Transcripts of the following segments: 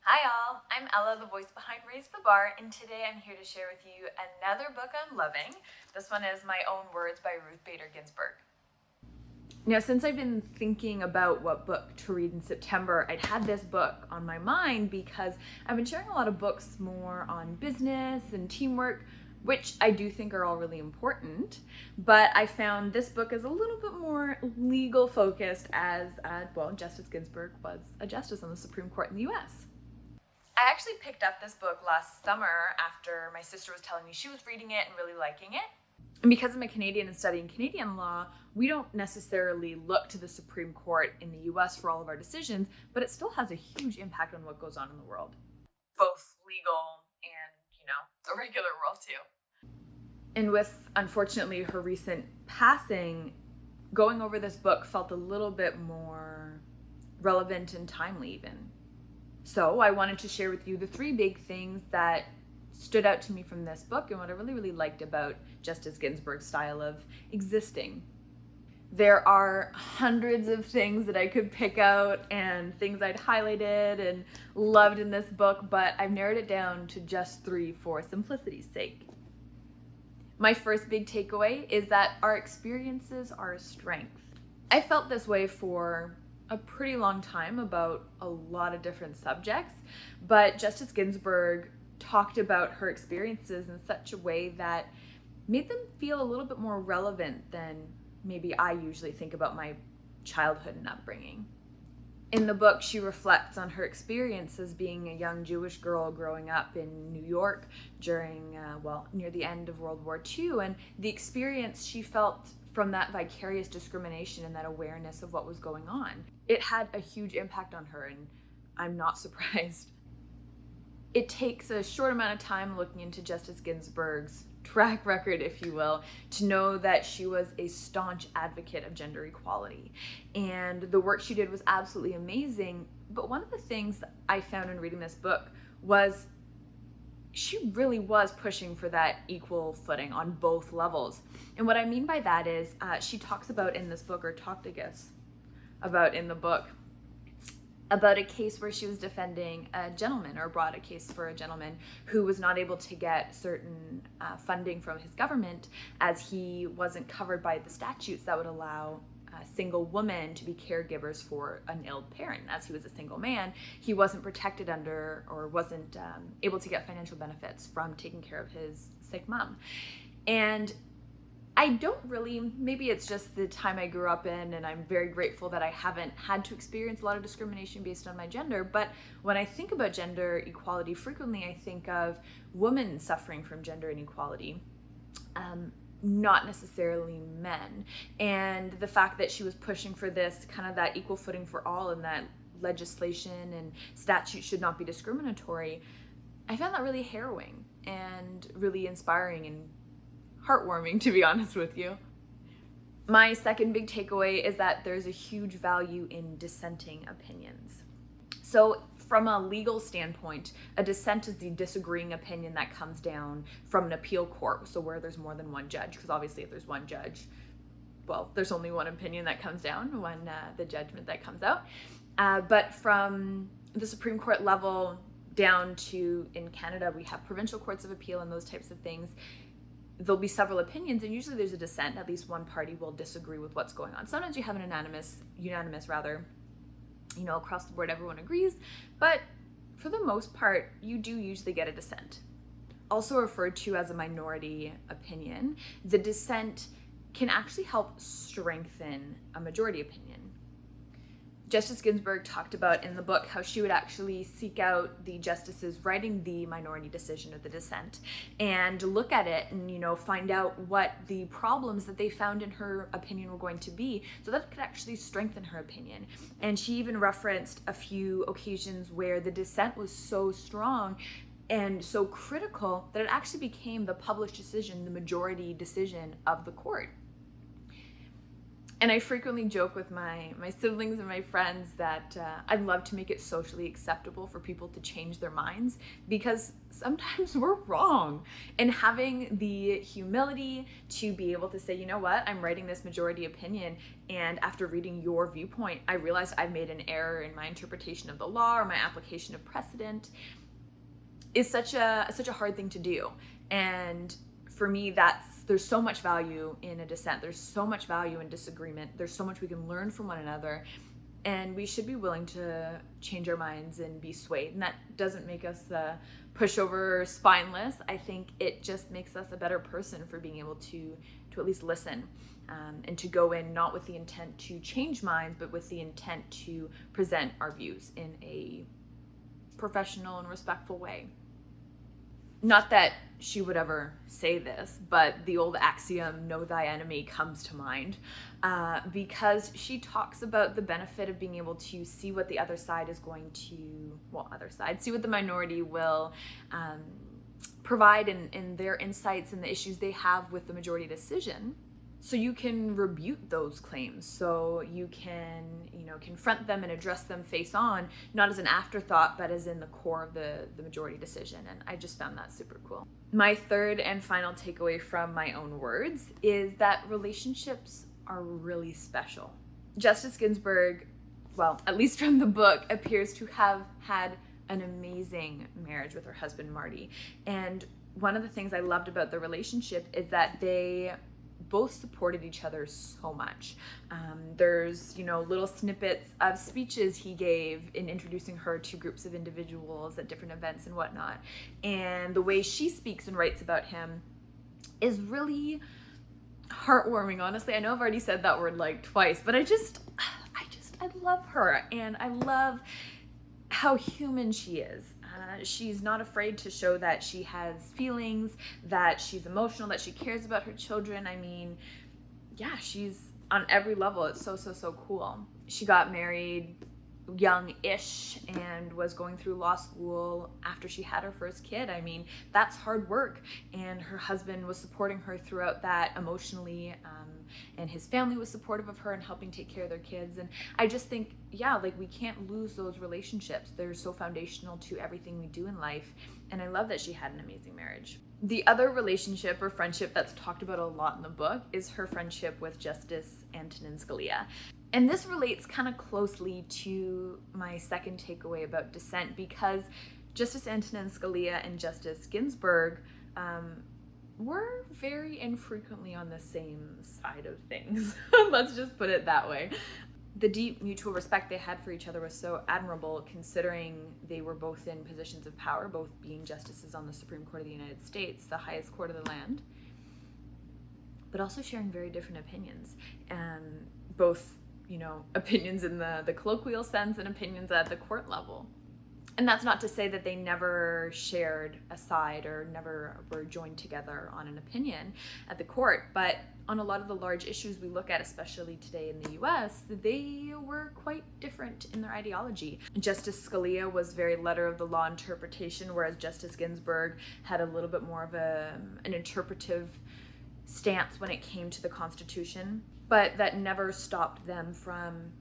Hi all, I'm Ella, the voice behind Raise the Bar, and today I'm here to share with you another book I'm loving. This one is My Own Words by Ruth Bader Ginsburg. Now, since I've been thinking about what book to read in September, I'd had this book on my mind because I've been sharing a lot of books more on business and teamwork, which I do think are all really important. But I found this book is a little bit more legal focused as, Justice Ginsburg was a justice on the Supreme Court in the US. I actually picked up this book last summer after my sister was telling me she was reading it and really liking it. And because I'm a Canadian and studying Canadian law, we don't necessarily look to the Supreme Court in the US for all of our decisions, but it still has a huge impact on what goes on in the world, both legal and, the regular world too. And with, unfortunately, her recent passing, going over this book felt a little bit more relevant and timely even. So I wanted to share with you the three big things that stood out to me from this book and what I really, really liked about Justice Ginsburg's style of existing. There are hundreds of things that I could pick out and things I'd highlighted and loved in this book, but I've narrowed it down to just three for simplicity's sake. My first big takeaway is that our experiences are a strength. I felt this way for a pretty long time about a lot of different subjects, but Justice Ginsburg talked about her experiences in such a way that made them feel a little bit more relevant than maybe I usually think about my childhood and upbringing. In the book, she reflects on her experience as being a young Jewish girl growing up in New York during, near the end of World War II, and the experience she felt from that vicarious discrimination and that awareness of what was going on. It had a huge impact on her, and I'm not surprised. It takes a short amount of time looking into Justice Ginsburg's track record, if you will, to know that she was a staunch advocate of gender equality. And the work she did was absolutely amazing. But one of the things I found in reading this book was she really was pushing for that equal footing on both levels. And what I mean by that is she talks about in this book, or talked, I guess, about in the book, about a case where she was defending a gentleman, or brought a case for a gentleman who was not able to get certain funding from his government as he wasn't covered by the statutes that would allow single women to be caregivers for an ill parent. As he was a single man, he wasn't protected under, or wasn't able to get financial benefits from taking care of his sick mom. And I don't really, maybe it's just the time I grew up in, and I'm very grateful that I haven't had to experience a lot of discrimination based on my gender. But when I think about gender equality, frequently I think of women suffering from gender inequality, not necessarily men. And the fact that she was pushing for this, kind of that equal footing for all, and that legislation and statutes should not be discriminatory, I found that really harrowing and really inspiring and heartwarming, to be honest with you. My second big takeaway is that there's a huge value in dissenting opinions. So from a legal standpoint, a dissent is the disagreeing opinion that comes down from an appeal court, so where there's more than one judge, because obviously if there's one judge, there's only one opinion that comes down, the judgment that comes out. But from the Supreme Court level down to, in Canada, we have provincial courts of appeal and those types of things. There'll be several opinions, and usually there's a dissent. At least one party will disagree with what's going on. Sometimes you have an unanimous, across the board everyone agrees, but for the most part, you do usually get a dissent. Also referred to as a minority opinion, the dissent can actually help strengthen a majority opinion. Justice Ginsburg talked about in the book how she would actually seek out the justices writing the minority decision or the dissent and look at it and, find out what the problems that they found in her opinion were going to be, so that it could actually strengthen her opinion. And she even referenced a few occasions where the dissent was so strong and so critical that it actually became the published decision, the majority decision of the court. And I frequently joke with my siblings and my friends that I'd love to make it socially acceptable for people to change their minds, because sometimes we're wrong. And having the humility to be able to say, you know what, I'm writing this majority opinion, and after reading your viewpoint, I realized I've made an error in my interpretation of the law or my application of precedent, is such a hard thing to do. And for me, there's so much value in a dissent. There's so much value in disagreement. There's so much we can learn from one another, and we should be willing to change our minds and be swayed. And that doesn't make us pushover or spineless. I think it just makes us a better person for being able to at least listen, and to go in not with the intent to change minds, but with the intent to present our views in a professional and respectful way. Not that she would ever say this, but the old axiom, know thy enemy, comes to mind, because she talks about the benefit of being able to see what the other side is going to, see what the minority will provide in their insights and the issues they have with the majority decision. So you can rebuke those claims, so you can, confront them and address them face on, not as an afterthought, but as in the core of the majority decision. And I just found that super cool. My third and final takeaway from my own words is that relationships are really special. Justice Ginsburg, well, at least from the book, appears to have had an amazing marriage with her husband, Marty. And one of the things I loved about the relationship is that they both supported each other so much. There's, little snippets of speeches he gave in introducing her to groups of individuals at different events and whatnot. And the way she speaks and writes about him is really heartwarming, honestly. I know I've already said that word like twice, but I love her, and I love how human she is. She's not afraid to show that she has feelings, that she's emotional, that she cares about her children. I mean, yeah, she's on every level. It's so cool. She got married young-ish and was going through law school after she had her first kid. I mean, that's hard work. And her husband was supporting her throughout that emotionally, and his family was supportive of her and helping take care of their kids. And I just think, we can't lose those relationships. They're so foundational to everything we do in life. And I love that she had an amazing marriage. The other relationship or friendship that's talked about a lot in the book is her friendship with Justice Antonin Scalia. And this relates kind of closely to my second takeaway about dissent, because Justice Antonin Scalia and Justice Ginsburg were very infrequently on the same side of things. Let's just put it that way. The deep mutual respect they had for each other was so admirable, considering they were both in positions of power, both being justices on the Supreme Court of the United States, the highest court of the land, but also sharing very different opinions. Both opinions in the colloquial sense and opinions at the court level. And that's not to say that they never shared a side or never were joined together on an opinion at the court, but on a lot of the large issues we look at, especially today in the US, they were quite different in their ideology. Justice Scalia was very letter of the law interpretation, whereas Justice Ginsburg had a little bit more of an interpretive stance when it came to the Constitution, but that never stopped them from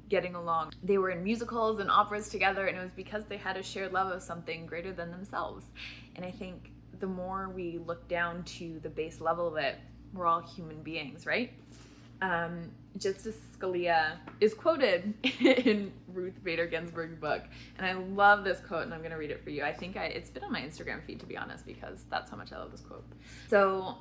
getting along. They were in musicals and operas together, and it was because they had a shared love of something greater than themselves. And I think the more we look down to the base level of it, we're all human beings, right? Justice Scalia is quoted in Ruth Bader Ginsburg's book, and I love this quote, and I'm going to read it for you. I think it's been on my Instagram feed, to be honest, because that's how much I love this quote. So,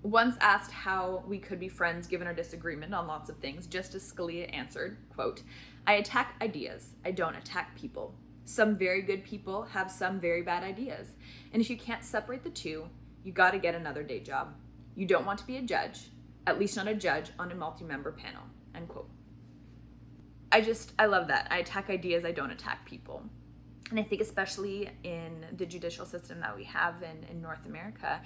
once asked how we could be friends given our disagreement on lots of things, Justice Scalia answered, quote, "I attack ideas. I don't attack people. Some very good people have some very bad ideas. And if you can't separate the two, you got to get another day job. You don't want to be a judge, at least not a judge on a multi-member panel," end quote. I love that. I attack ideas. I don't attack people. And I think especially in the judicial system that we have in North America,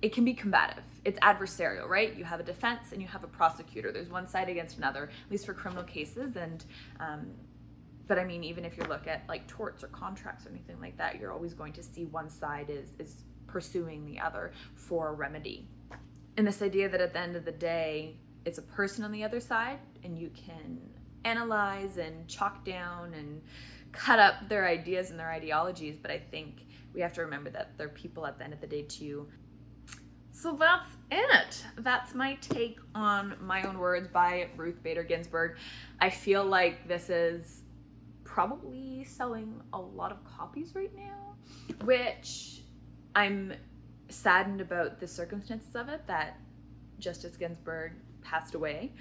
it can be combative. It's adversarial, right? You have a defense and you have a prosecutor. There's one side against another, at least for criminal cases. And but I mean, even if you look at like torts or contracts or anything like that, you're always going to see one side is pursuing the other for a remedy. And this idea that at the end of the day, it's a person on the other side, and you can analyze and chalk down and cut up their ideas and their ideologies, but I think we have to remember that they're people at the end of the day too. So that's it. That's my take on My Own Words by Ruth Bader Ginsburg. I feel like this is probably selling a lot of copies right now, which I'm saddened about the circumstances of it, that Justice Ginsburg passed away.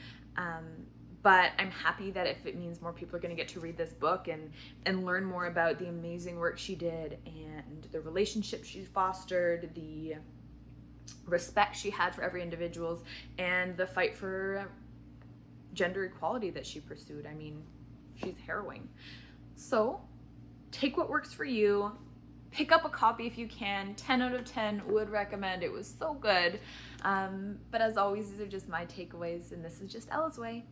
But I'm happy that if it means more people are going to get to read this book and learn more about the amazing work she did and the relationship she fostered, the respect she had for every individual, and the fight for gender equality that she pursued. I mean, she's harrowing. So take what works for you. Pick up a copy if you can. 10 out of 10 would recommend. It was so good. But as always, these are just my takeaways, and this is just Ella's way.